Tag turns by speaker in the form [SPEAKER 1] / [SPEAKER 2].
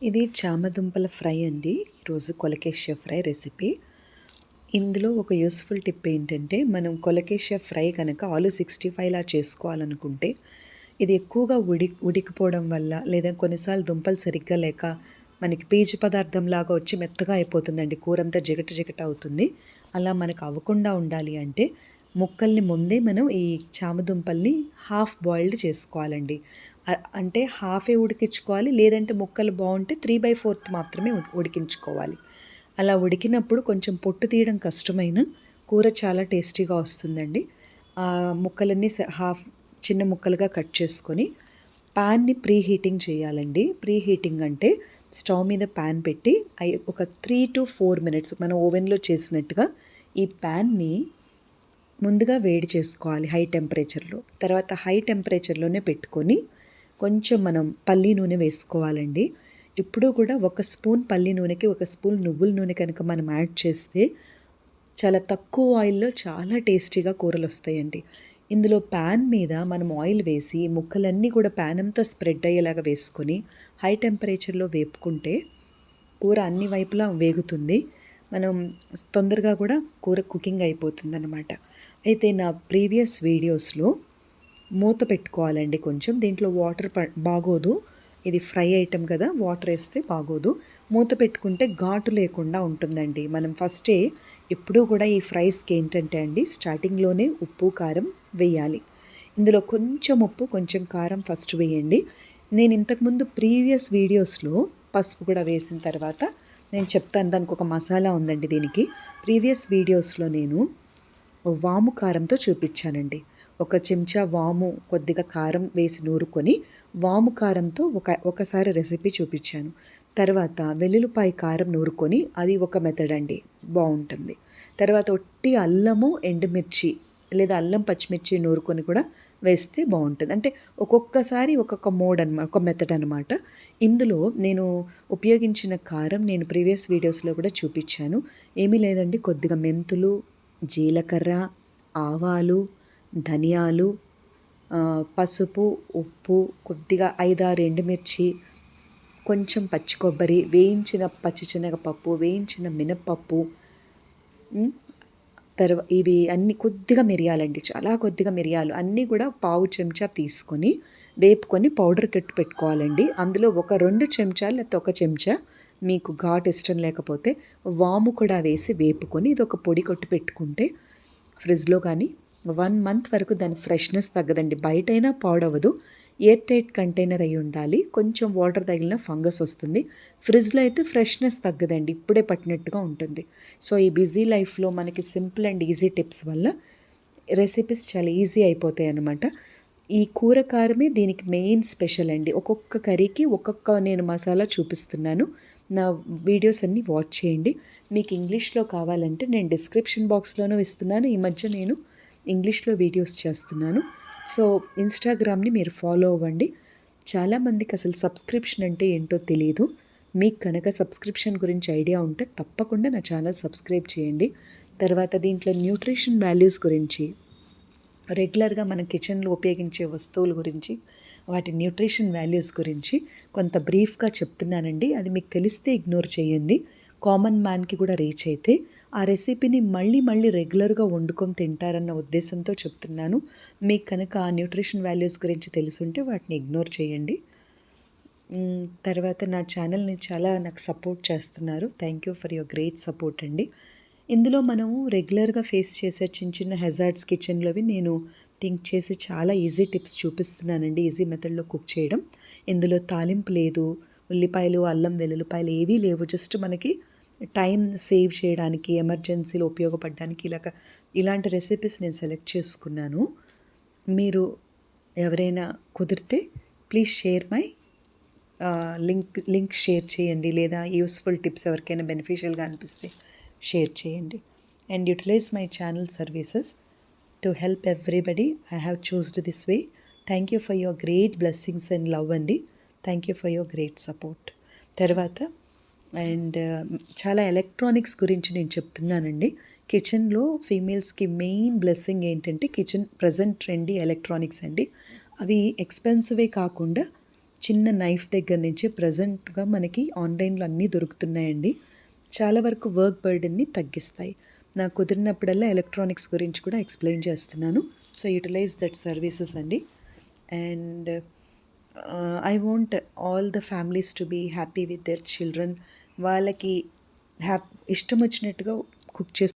[SPEAKER 1] ఇది చామదుంపల ఫ్రై అండి. ఈరోజు కొలకేషియా ఫ్రై రెసిపీ. ఇందులో ఒక యూస్‌ఫుల్ టిప్ ఏంటంటే, మనం కొలకేషియా ఫ్రై కనుక ఆలు 65లా చేసుకోవాలనుకుంటే, ఇది ఎక్కువగా ఉడికిపోవడం వల్ల, లేదా కొన్నిసార్లు దుంపలు సరిగ్గా లేక, మనకి పీచు పదార్థంలాగా వచ్చి మెత్తగా అయిపోతుందండి. కూరంతా జిగట జిగట అవుతుంది. అలా మనకు అవ్వకుండా ఉండాలి అంటే, ముక్కల్ని ముందే మనం ఈ చామదుంపల్ని హాఫ్ బాయిల్డ్ చేసుకోవాలండి. అంటే హాఫే ఉడికించుకోవాలి. లేదంటే ముక్కలు బావుంటే 3/4 మాత్రమే ఉడికించుకోవాలి. అలా ఉడికినప్పుడు కొంచెం పొట్టు తీయడం కష్టమైన కూర చాలా టేస్టీగా వస్తుందండి. ముక్కలన్నీ హాఫ్ చిన్న ముక్కలుగా కట్ చేసుకొని పాన్‌ని ప్రీ హీటింగ్ చేయాలండి. ప్రీ హీటింగ్ అంటే స్టవ్ మీద పాన్ పెట్టి ఒక 3-4 మినిట్స్ మనం ఓవెన్‌లో చేసినట్టుగా ఈ పాన్‌ని ముందుగా వేడి చేసుకోవాలి హై టెంపరేచర్‌లో. తర్వాత హై టెంపరేచర్‌లోనే పెట్టుకొని కొంచెం మనం పల్లి నూనె వేసుకోవాలండి. ఎప్పుడూ కూడా ఒక స్పూన్ పల్లి నూనెకి ఒక స్పూన్ నువ్వుల నూనె కనుక మనం యాడ్ చేస్తే చాలా తక్కువ ఆయిల్‌లో చాలా టేస్టీగా కూరలొస్తాయండి. ఇందులో పాన్ మీద మనం ఆయిల్ వేసి ముక్కలన్నీ కూడా పాన్ అంతా స్ప్రెడ్ అయ్యేలాగా వేసుకొని హై టెంపరేచర్‌లో వేపుకుంటే కూర అన్ని వైపులా వేగుతుంది. మనం తొందరగా కూడా కూర కుకింగ్ అయిపోతుందనమాట. అయితే నా ప్రీవియస్ వీడియోస్‌లో మూత పెట్టుకోవాలండి కొంచెం. దీంట్లో వాటర్ బాగోదు. ఇది ఫ్రై ఐటెమ్ కదా! వాటర్ ఏస్తే బాగోదు. మూత పెట్టుకుంటే ఘాటు లేకుండా ఉంటుందండి. మనం ఫస్టే ఎప్పుడూ కూడా ఈ ఫ్రైస్‌కి ఏంటంటే అండి స్టార్టింగ్‌లోనే ఉప్పు, కారం వేయాలి. ఇందులో కొంచెం ఉప్పు, కొంచెం కారం ఫస్ట్ వేయండి. నేను ఇంతకుముందు ప్రీవియస్ వీడియోస్‌లో పసుపు కూడా వేసిన తర్వాత నేను చెప్తాను. దానికి ఒక మసాలా ఉందండి దీనికి. ప్రీవియస్ వీడియోస్‌లో నేను వాము కారంతో చూపించానండి. ఒక చెంచా వాము, కొద్దిగా కారం వేసి నూరుకొని వాము కారంతో ఒకసారి రెసిపీ చూపించాను. తర్వాత వెల్లుల్లిపాయ కారం నూరుకొని అది ఒక మెథడ్ అండి, బావుంటుంది. తర్వాత ఒట్టి అల్లము, ఎండుమిర్చి లేదా అల్లం, పచ్చిమిర్చి నూరుకొని కూడా వేస్తే బావుంటుంది. అంటే ఒక్కొక్కసారి ఒక్కొక్క ఒక మెథడ్ అనమాట. ఇందులో నేను ఉపయోగించిన కారం నేను ప్రీవియస్ వీడియోస్‌లో కూడా చూపించాను. ఏమీ లేదండి, కొద్దిగా మెంతులు, జీలకర్ర, ఆవాలు, ధనియాలు, పసుపు, ఉప్పు, కొద్దిగా 5, 6 ఎండుమిర్చి, కొంచెం పచ్చి కొబ్బరి, వేయించిన పచ్చిశనగపప్పు, వేయించిన మినప్పప్పు, ఇవి అన్నీ కొద్దిగా మిరియాలండి, చాలా కొద్దిగా మిరియాలు అన్నీ కూడా పావు చెంచా తీసుకొని వేపుకొని పౌడర్ కట్టి పెట్టుకోవాలండి. అందులో ఒక 2 చెంచాలు లేకపోతే ఒక చెంచా మీకు ఘాటు ఇష్టం లేకపోతే వాము కూడా వేసి వేపుకొని ఇది ఒక పొడి కొట్టి పెట్టుకుంటే ఫ్రిడ్జ్‌లో కానీ 1 మంత్ వరకు దాని ఫ్రెష్‌నెస్ తగ్గదండి. బయటైనా పాడవదు. ఎయిర్ టైట్ కంటైనర్ అయి ఉండాలి. కొంచెం వాటర్ తగిలిన ఫంగస్ వస్తుంది. ఫ్రిడ్జ్‌లో అయితే ఫ్రెష్‌నెస్ తగ్గదండి. ఇప్పుడే పట్టినట్టుగా ఉంటుంది. సో, ఈ బిజీ లైఫ్‌లో మనకి సింపుల్ అండ్ ఈజీ టిప్స్ వల్ల రెసిపీస్ చాలా ఈజీ అయిపోతాయన్నమాట. ఈ కూర కారమే దీనికి మెయిన్ స్పెషల్ అండి. ఒక్కొక్క కర్రీకి నేను మసాలా చూపిస్తున్నాను. నా వీడియోస్ అన్నీ వాచ్ చేయండి. మీకు ఇంగ్లీష్‌లో కావాలంటే నేను డిస్క్రిప్షన్ బాక్స్‌లోనూ ఇస్తున్నాను. ఈ మధ్య నేను ఇంగ్లీష్‌లో వీడియోస్ చేస్తున్నాను. సో, ఇన్‌స్టాగ్రామ్‌ని మీరు ఫాలో అవ్వండి. చాలామందికి అసలు సబ్స్క్రిప్షన్ అంటే ఏంటో తెలీదు. మీకు కనుక సబ్స్క్రిప్షన్ గురించి ఐడియా ఉంటే తప్పకుండా నా ఛానల్ సబ్స్క్రైబ్ చేయండి. తర్వాత దీంట్లో న్యూట్రిషన్ వాల్యూస్ గురించి, రెగ్యులర్గా మన కిచెన్లో ఉపయోగించే వస్తువుల గురించి, వాటి న్యూట్రిషన్ వాల్యూస్ గురించి కొంత బ్రీఫ్గా చెప్తున్నానండి. అది మీకు తెలిస్తే ఇగ్నోర్ చేయండి. కామన్ మ్యాన్కి కూడా రీచ్ అయితే ఆ రెసిపీని మళ్ళీ మళ్ళీ రెగ్యులర్గా వండుకొని తింటారన్న ఉద్దేశంతో చెప్తున్నాను. మీకు కనుక ఆ న్యూట్రిషన్ వాల్యూస్ గురించి తెలుసుంటే వాటిని ఇగ్నోర్ చేయండి. తర్వాత నా ఛానల్ని చాలా నాకు సపోర్ట్ చేస్తున్నారు. Thank you for your great support అండి. ఇందులో మనము రెగ్యులర్గా ఫేస్ చేసే చిన్న చిన్న హెజార్డ్స్ కిచెన్లోవి నేను థింక్ చేసి చాలా ఈజీ టిప్స్ చూపిస్తున్నానండి. ఈజీ మెథడ్లో కుక్ చేయడం. ఇందులో తాలింపు లేదు, ఉల్లిపాయలు, అల్లం, వెల్లుల్లిపాయలు ఏవీ లేవు. జస్ట్ మనకి టైం సేవ్ చేయడానికి, ఎమర్జెన్సీలో ఉపయోగపడడానికి ఇలాంటి రెసిపీస్ నేను సెలెక్ట్ చేసుకున్నాను. మీరు ఎవరైనా కుదిరితే please share my link share చేయండి. లేదా యూస్ఫుల్ టిప్స్ ఎవరికైనా బెనిఫిషియల్గా అనిపిస్తే షేర్ చేయండి. And utilize my channel services to help everybody. I have choosed this way. Thank you for your great blessings and love అండి. Thank you for your great support. తర్వాత చాలా electronics గురించి నేను చెప్తున్నానండి. కిచెన్లో ఫీమేల్స్కి మెయిన్ బ్లెస్సింగ్ ఏంటంటే కిచెన్ ప్రజెంట్ ట్రెండీ ఎలక్ట్రానిక్స్ అండి. అవి ఎక్స్పెన్సివే కాకుండా చిన్న నైఫ్ దగ్గర నుంచి ప్రెజెంట్‌గా మనకి ఆన్‌లైన్‌లో అన్నీ దొరుకుతున్నాయండి. చాలా వరకు వర్క్ బర్డెన్‌ని తగ్గిస్తాయి. నాకు కుదిరినప్పుడల్లా ఎలక్ట్రానిక్స్ గురించి కూడా ఎక్స్‌ప్లెయిన్ చేస్తున్నాను. సో, యుటిలైజ్ దట్ సర్వీసెస్ అండి. And I want all the families to be happy with their children. వాళ్ళకి ఇష్టమొచ్చినట్టుగా కుక్ చేసి